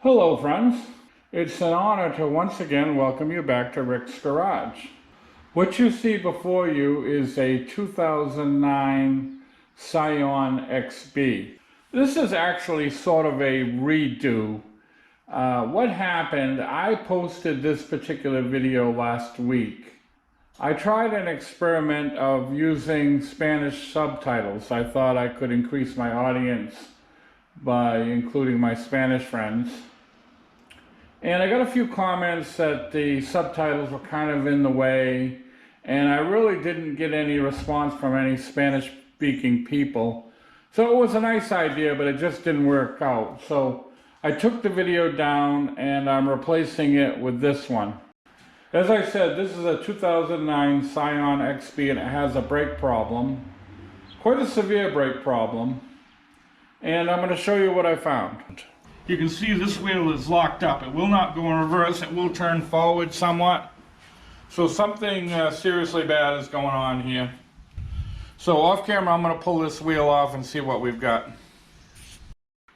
Hello friends, it's an honor to once again welcome you back to Rick's Garage. What you see before you is a 2009 Scion XB. This is actually sort of a redo. What happened, I posted this particular video last week. I tried an experiment of using Spanish subtitles. I thought I could increase my audience by including my Spanish friends. And I got a few comments that the subtitles were kind of in the way, and I really didn't get any response from any Spanish-speaking people. So it was a nice idea, but it just didn't work out. So I took the video down and I'm replacing it with this one. As I said, this is a 2009 Scion XB and it has a brake problem, quite a severe brake problem. And I'm going to show you what I found. You can see this wheel is locked up. It will not go in reverse. It will turn forward somewhat. So something seriously bad is going on here. So off camera, I'm going to pull this wheel off and see what we've got.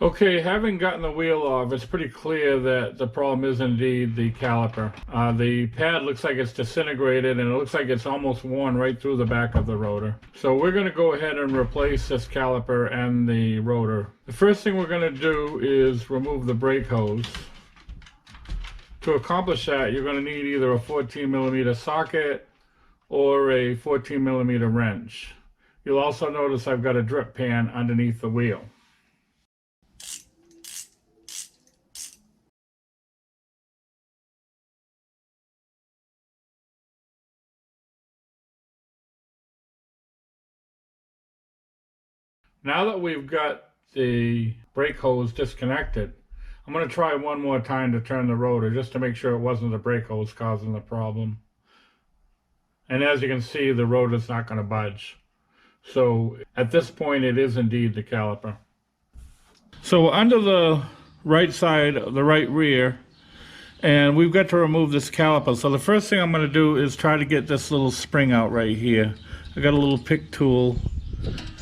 Okay, having gotten the wheel off, it's pretty clear that the problem is indeed the caliper. The pad looks like it's disintegrated and it looks like it's almost worn right through the back of the rotor. So we're going to go ahead and replace this caliper and the rotor. The first thing we're going to do is remove the brake hose. To accomplish that, you're going to need either a 14mm socket or a 14mm wrench. You'll also notice I've got a drip pan underneath the wheel. Now that we've got the brake hose disconnected, I'm going to try one more time to turn the rotor just to make sure it wasn't the brake hose causing the problem. And as you can see, the rotor's not going to budge. So at this point, it is indeed the caliper. So under the right side, the right rear, and we've got to remove this caliper. So the first thing I'm going to do is try to get this little spring out right here. I got a little pick tool.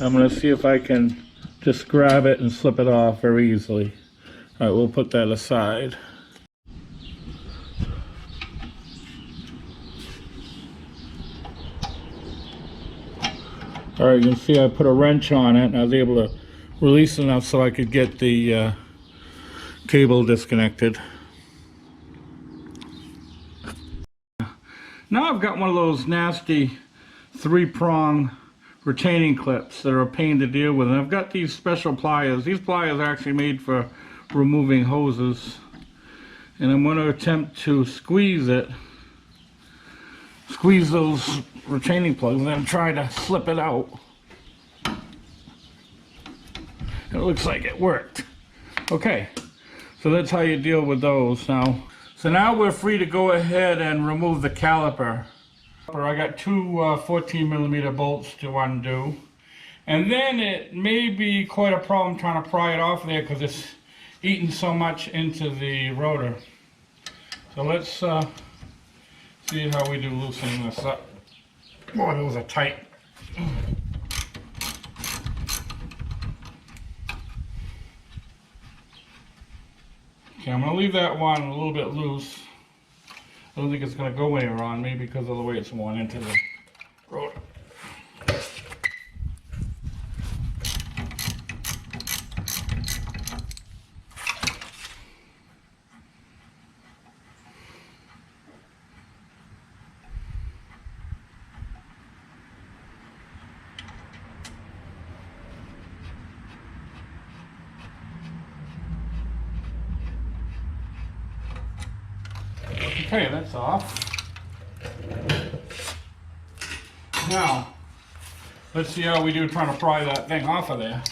I'm going to see if I can just grab it and slip it off very easily. All right, we'll put that aside. All right, you can see I put a wrench on it and I was able to release enough so I could get the cable disconnected. Now I've got one of those nasty 3-prong retaining clips that are a pain to deal with, and I've got these special pliers. These pliers are actually made for removing hoses, and I'm going to attempt to squeeze those retaining plugs and then try to slip it out. It looks like it worked. Okay, so that's how you deal with those now. So now we're free to go ahead and remove the caliper. I got two 14mm bolts to undo, and then it may be quite a problem trying to pry it off there because it's eating so much into the rotor. So let's see how we do loosening this up. Boy, those are tight. Okay, I'm going to leave that one a little bit loose. I don't think it's going to go anywhere on me because of the way it's worn into the rotor. Okay, that's off. Now, let's see how we do trying to pry that thing off of there.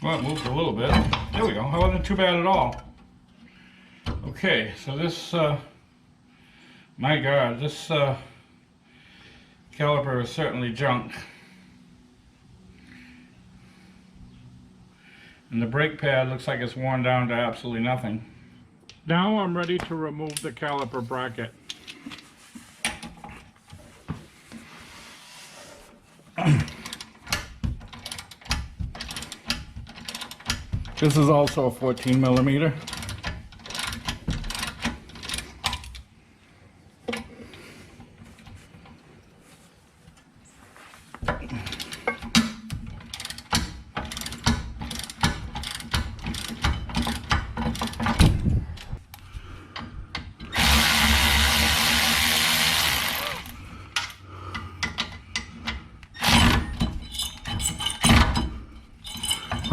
Well, it moved a little bit. There we go. That wasn't too bad at all. Okay, so this, my God, this caliper is certainly junk. And the brake pad looks like it's worn down to absolutely nothing. Now I'm ready to remove the caliper bracket. This is also a 14 millimeter.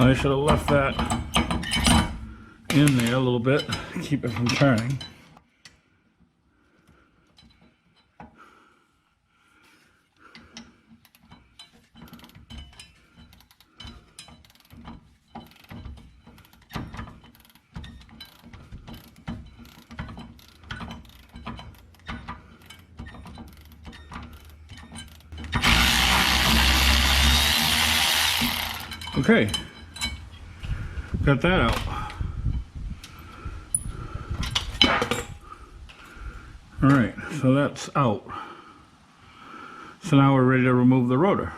I should have left that in there a little bit, keep it from turning. Okay. Got that out. All right, so that's out. So now we're ready to remove the rotor.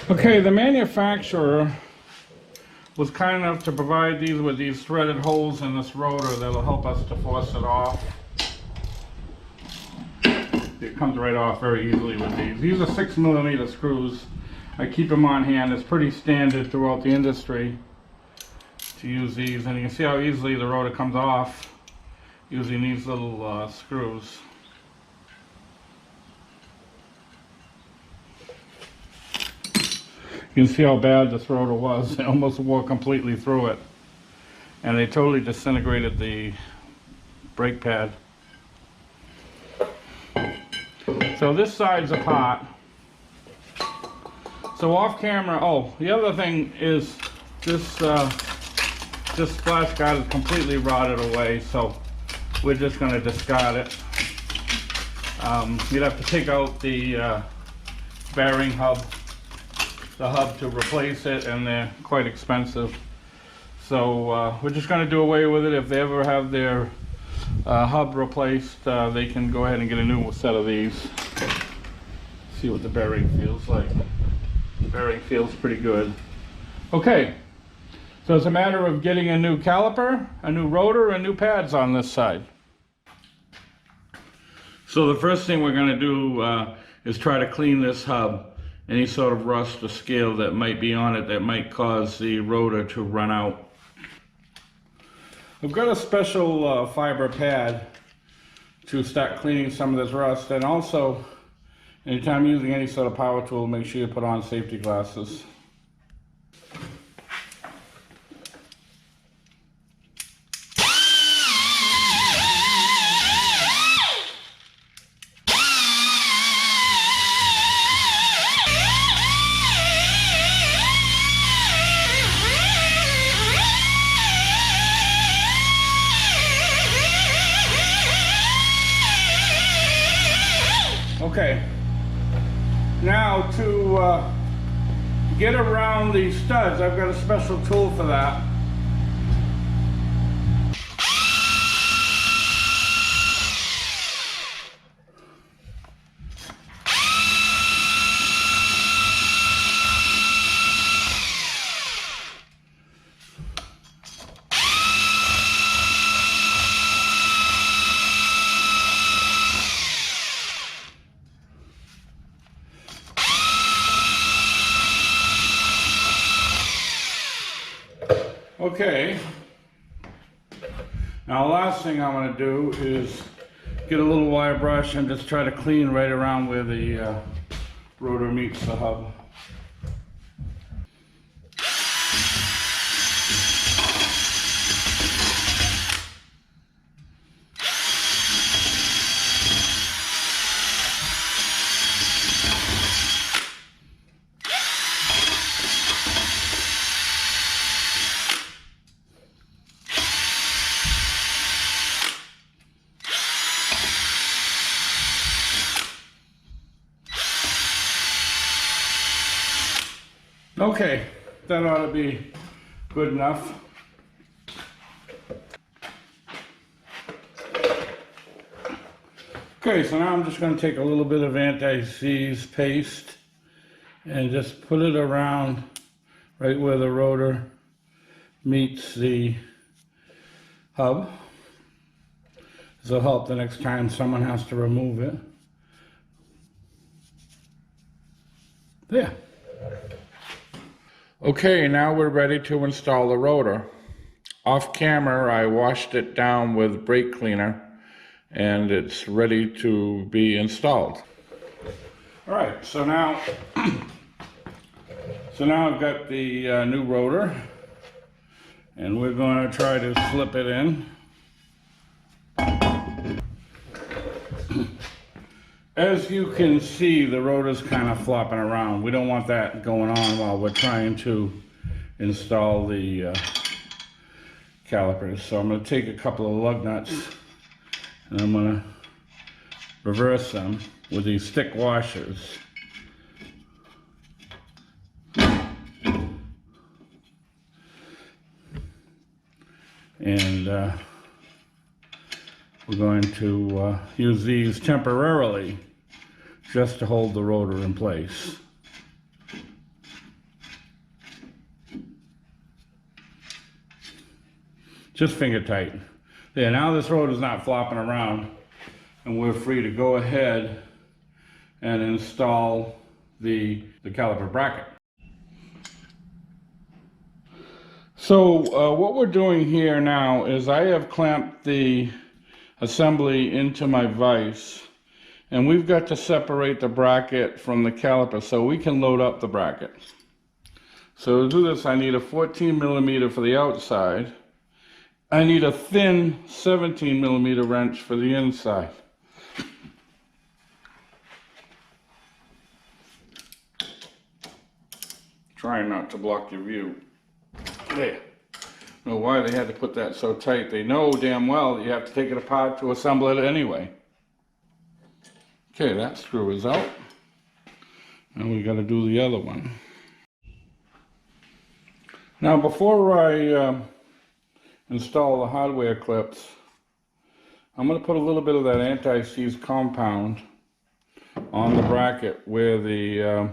Okay, the manufacturer was kind enough to provide these with these threaded holes in this rotor that'll help us to force it off. It comes right off very easily with these. These are 6 millimeter screws. I keep them on hand. It's pretty standard throughout the industry to use these, and you can see how easily the rotor comes off using these little screws. You can see how bad this rotor was. It almost wore completely through it, and they totally disintegrated the brake pad. So this side's apart. So off camera, oh, the other thing is this splash guard is completely rotted away, so we're just going to discard it. You'd have to take out the bearing hub, the hub to replace it, and they're quite expensive. So we're just going to do away with it. If they ever have their hub replaced, they can go ahead and get a new set of these. See what the bearing feels like. The bearing feels pretty good. Okay, so it's a matter of getting a new caliper, a new rotor, and new pads on this side. So the first thing we're going to do is try to clean this hub. Any sort of rust or scale that might be on it that might cause the rotor to run out. I've got a special fiber pad to start cleaning some of this rust, and also anytime using any sort of power tool, make sure you put on safety glasses. Okay. Now to get around these studs, I've got a special tool for that. Okay, now the last thing I'm going to do is get a little wire brush and just try to clean right around where the rotor meets the hub. Okay, that ought to be good enough. Okay, so now I'm just going to take a little bit of anti-seize paste and just put it around right where the rotor meets the hub. This will help the next time someone has to remove it. There. Okay, now we're ready to install the rotor. Off camera, I washed it down with brake cleaner and it's ready to be installed. All right, so now I've got the new rotor and we're going to try to slip it in. As you can see, the rotor's kind of flopping around. We don't want that going on while we're trying to install the calipers. So I'm going to take a couple of lug nuts and I'm going to reverse them with these stick washers. And we're going to use these temporarily just to hold the rotor in place. Just finger tight. There, now this rotor's not flopping around and we're free to go ahead and install the caliper bracket. So what we're doing here now is I have clamped the assembly into my vise and we've got to separate the bracket from the caliper so we can load up the bracket. So to do this I need a 14 millimeter for the outside. I need a thin 17 millimeter wrench for the inside. Trying not to block your view. There. I don't know why they had to put that so tight. They know damn well that you have to take it apart to assemble it anyway. Okay, that screw is out. And we got to do the other one. Now before I install the hardware clips, I'm going to put a little bit of that anti-seize compound on the bracket where the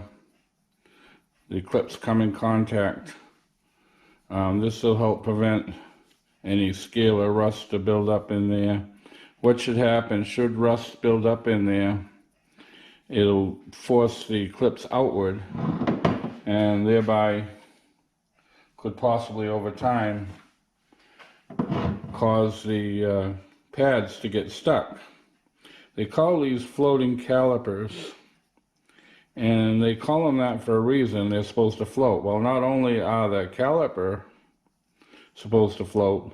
clips come in contact. This will help prevent any scale or rust to build up in there. What should happen, should rust build up in there, it'll force the clips outward and thereby could possibly over time cause the pads to get stuck. They call these floating calipers and they call them that for a reason. They're supposed to float. Well, not only are the caliper supposed to float,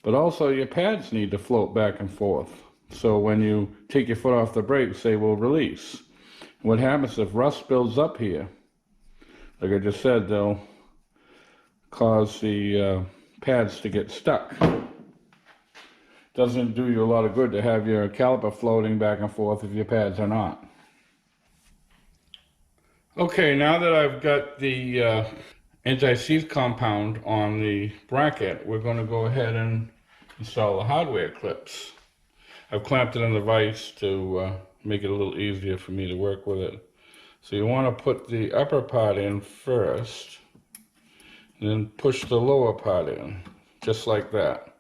but also your pads need to float back and forth. So when you take your foot off the brakes, they will release. What happens if rust builds up here? Like I just said, they'll cause the pads to get stuck. Doesn't do you a lot of good to have your caliper floating back and forth if your pads are not. Okay, now that I've got the anti-seize compound on the bracket, we're going to go ahead and install the hardware clips. I've clamped it in the vise to make it a little easier for me to work with it. So you want to put the upper part in first, and then push the lower part in, just like that.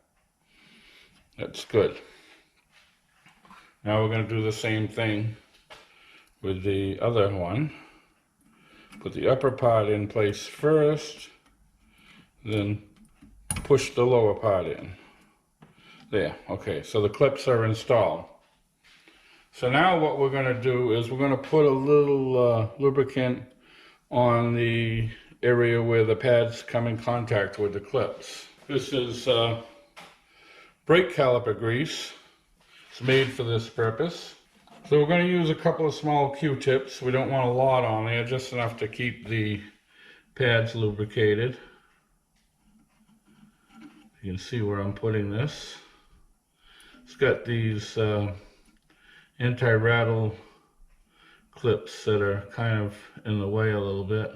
That's good. Now we're going to do the same thing with the other one. Put the upper part in place first, then push the lower part in. There, okay, so the clips are installed. So now what we're going to do is we're going to put a little lubricant on the area where the pads come in contact with the clips. This is brake caliper grease. It's made for this purpose. So we're going to use a couple of small Q-tips. We don't want a lot on there, just enough to keep the pads lubricated. You can see where I'm putting this. It's got these anti-rattle clips that are kind of in the way a little bit.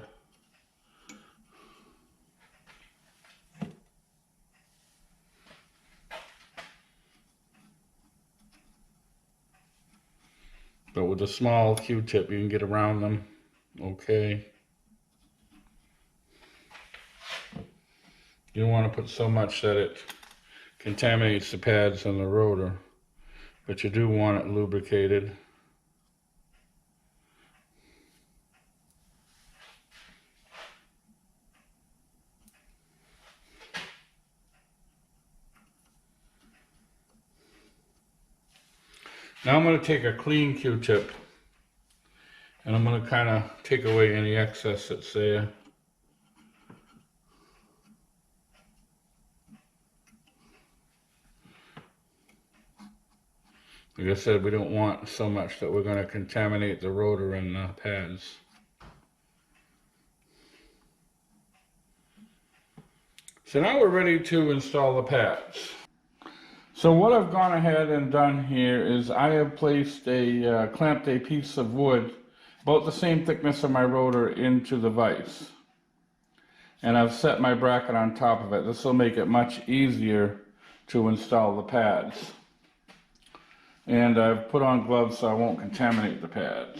But with a small Q-tip, you can get around them. Okay. You don't want to put so much that it contaminates the pads and the rotor, but you do want it lubricated. Now I'm going to take a clean Q-tip and I'm going to kind of take away any excess that's there. Like I said, we don't want so much that we're going to contaminate the rotor and the pads. So now we're ready to install the pads. So what I've gone ahead and done here is I have placed clamped a piece of wood about the same thickness of my rotor into the vise. And I've set my bracket on top of it. This will make it much easier to install the pads. And I've put on gloves so I won't contaminate the pads.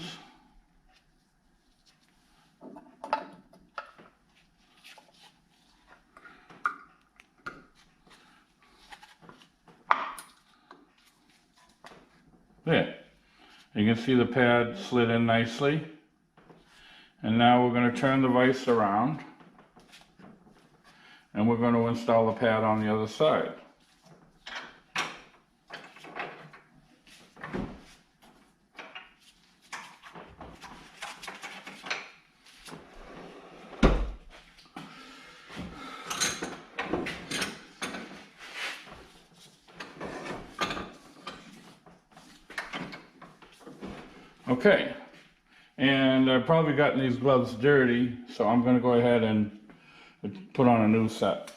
There. You can see the pad slid in nicely. And now we're going to turn the vise around. And we're going to install the pad on the other side. Okay, and I've probably gotten these gloves dirty, so I'm going to go ahead and put on a new set.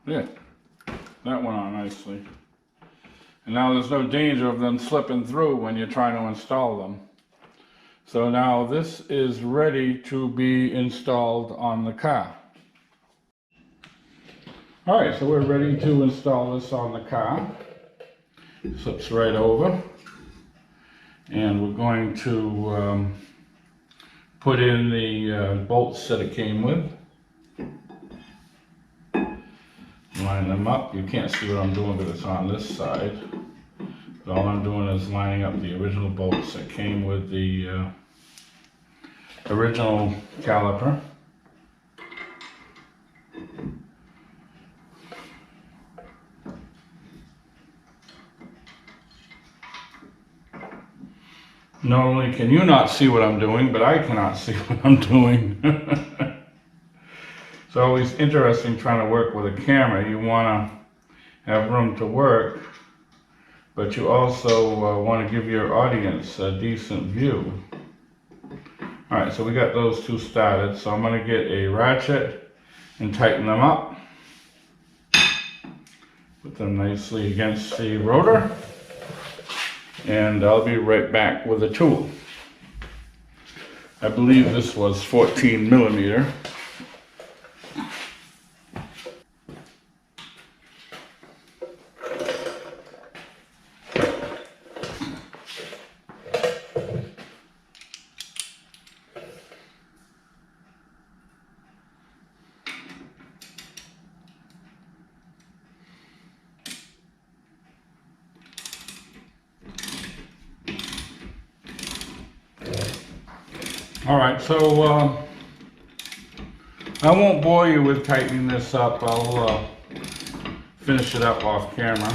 Yeah, that went on nicely. And now there's no danger of them slipping through when you're trying to install them. So now this is ready to be installed on the car. All right, so we're ready to install this on the car. It slips right over. And we're going to put in the bolts that it came with. Line them up. You can't see what I'm doing because it's on this side. But all I'm doing is lining up the original bolts that came with the original caliper. Not only can you not see what I'm doing, but I cannot see what I'm doing. It's always interesting trying to work with a camera. You want to have room to work, but you also want to give your audience a decent view. Alright, so we got those two started, so I'm going to get a ratchet and tighten them up. Put them nicely against the rotor, and I'll be right back with the tool. I believe this was 14 millimeter. All right, so I won't bore you with tightening this up. I'll finish it up off camera.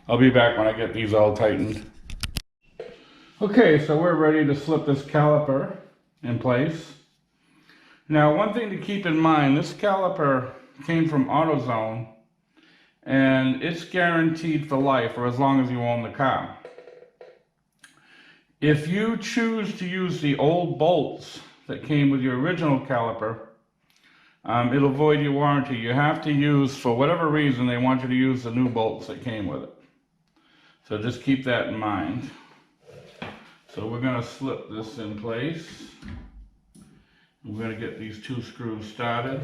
I'll be back when I get these all tightened. Okay, so we're ready to slip this caliper in place. Now, one thing to keep in mind, this caliper came from AutoZone, and it's guaranteed for life, or as long as you own the car. If you choose to use the old bolts that came with your original caliper, it'll void your warranty. You have to use, for whatever reason, they want you to use the new bolts that came with it. So just keep that in mind. So we're going to slip this in place. We're going to get these two screws started.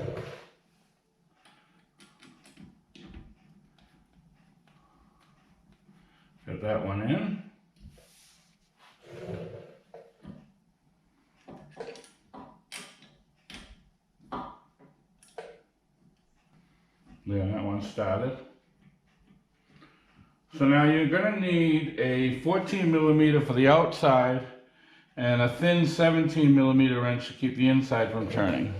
that one in. There, that one started. So now you're going to need a 14 millimeter for the outside and a thin 17 millimeter wrench to keep the inside from turning.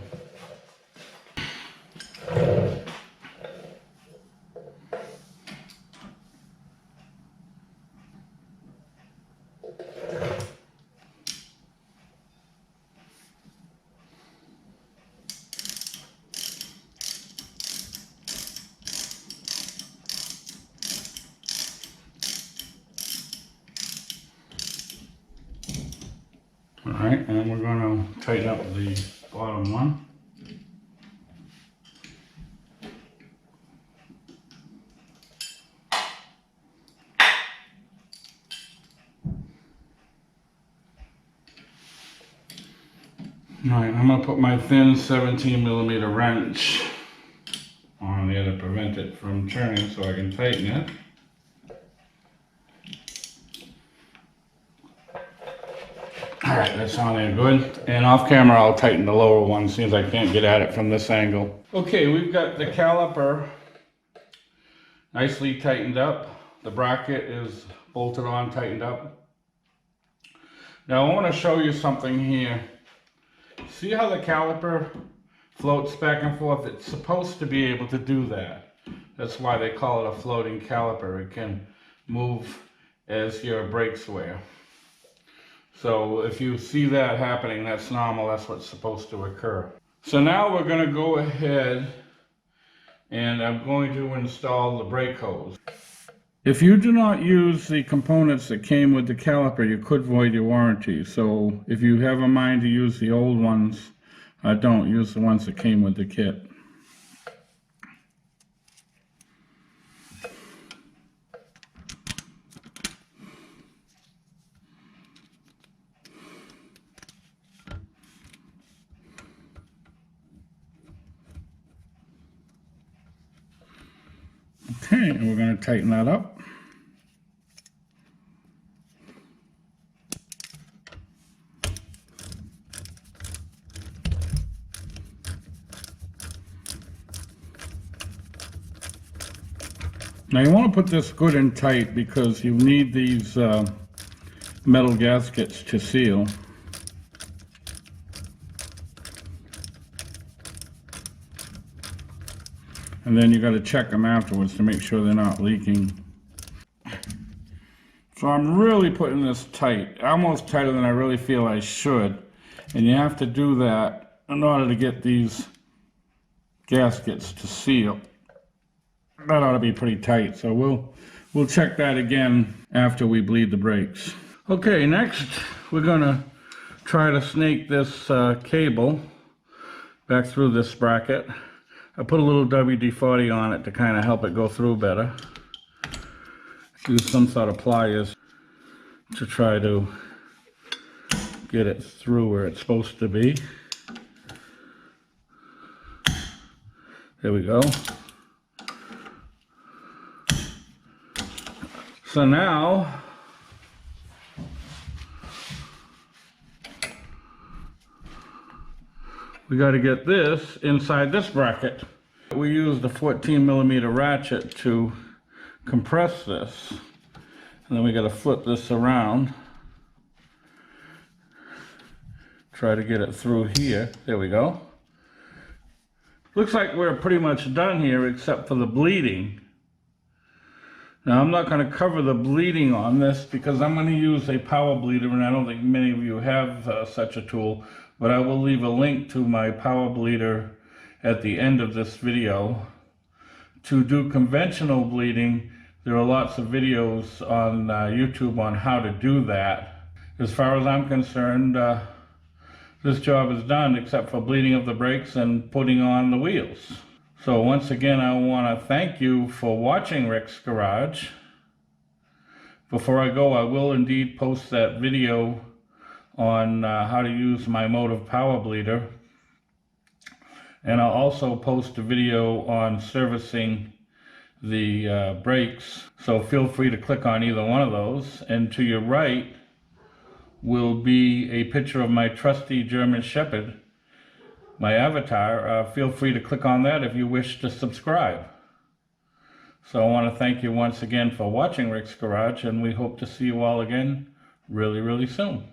Alright, and we're going to tighten up the bottom one. Alright, I'm going to put my thin 17 millimeter wrench on there to prevent it from turning so I can tighten it. Alright, that's on there good. And off camera I'll tighten the lower one since I can't get at it from this angle. Okay, we've got the caliper nicely tightened up. The bracket is bolted on, tightened up. Now I want to show you something here. See how the caliper floats back and forth? It's supposed to be able to do that. That's why they call it a floating caliper. It can move as your brakes wear. So if you see that happening, that's normal. That's what's supposed to occur. So now we're going to go ahead and I'm going to install the brake hose. If you do not use the components that came with the caliper, you could void your warranty. So if you have a mind to use the old ones, don't use the ones that came with the kit. Okay, and we're going to tighten that up. Now you want to put this good and tight because you need these metal gaskets to seal. And then you got to check them afterwards to make sure they're not leaking. So I'm really putting this tight, almost tighter than I really feel I should. And you have to do that in order to get these gaskets to seal. That ought to be pretty tight, so we'll check that again after we bleed the brakes. Okay, next we're gonna try to snake this cable back through this bracket. I put a little WD-40 on it to kind of help it go through better. Use some sort of pliers to try to get it through where it's supposed to be. There we go. So now we got to get this inside this bracket. We used a 14 millimeter ratchet to compress this. And then we got to flip this around. Try to get it through here. There we go. Looks like we're pretty much done here except for the bleeding. Now I'm not going to cover the bleeding on this because I'm going to use a power bleeder, and I don't think many of you have such a tool, but I will leave a link to my power bleeder at the end of this video. To do conventional bleeding, there are lots of videos on YouTube on how to do that. As far as I'm concerned, this job is done except for bleeding of the brakes and putting on the wheels. So once again, I want to thank you for watching Rick's Garage. Before I go, I will indeed post that video on how to use my motive power bleeder. And I'll also post a video on servicing the brakes. So feel free to click on either one of those. And to your right will be a picture of my trusty German Shepherd, my avatar. Feel free to click on that if you wish to subscribe. So I want to thank you once again for watching Rick's Garage, and we hope to see you all again really, really soon.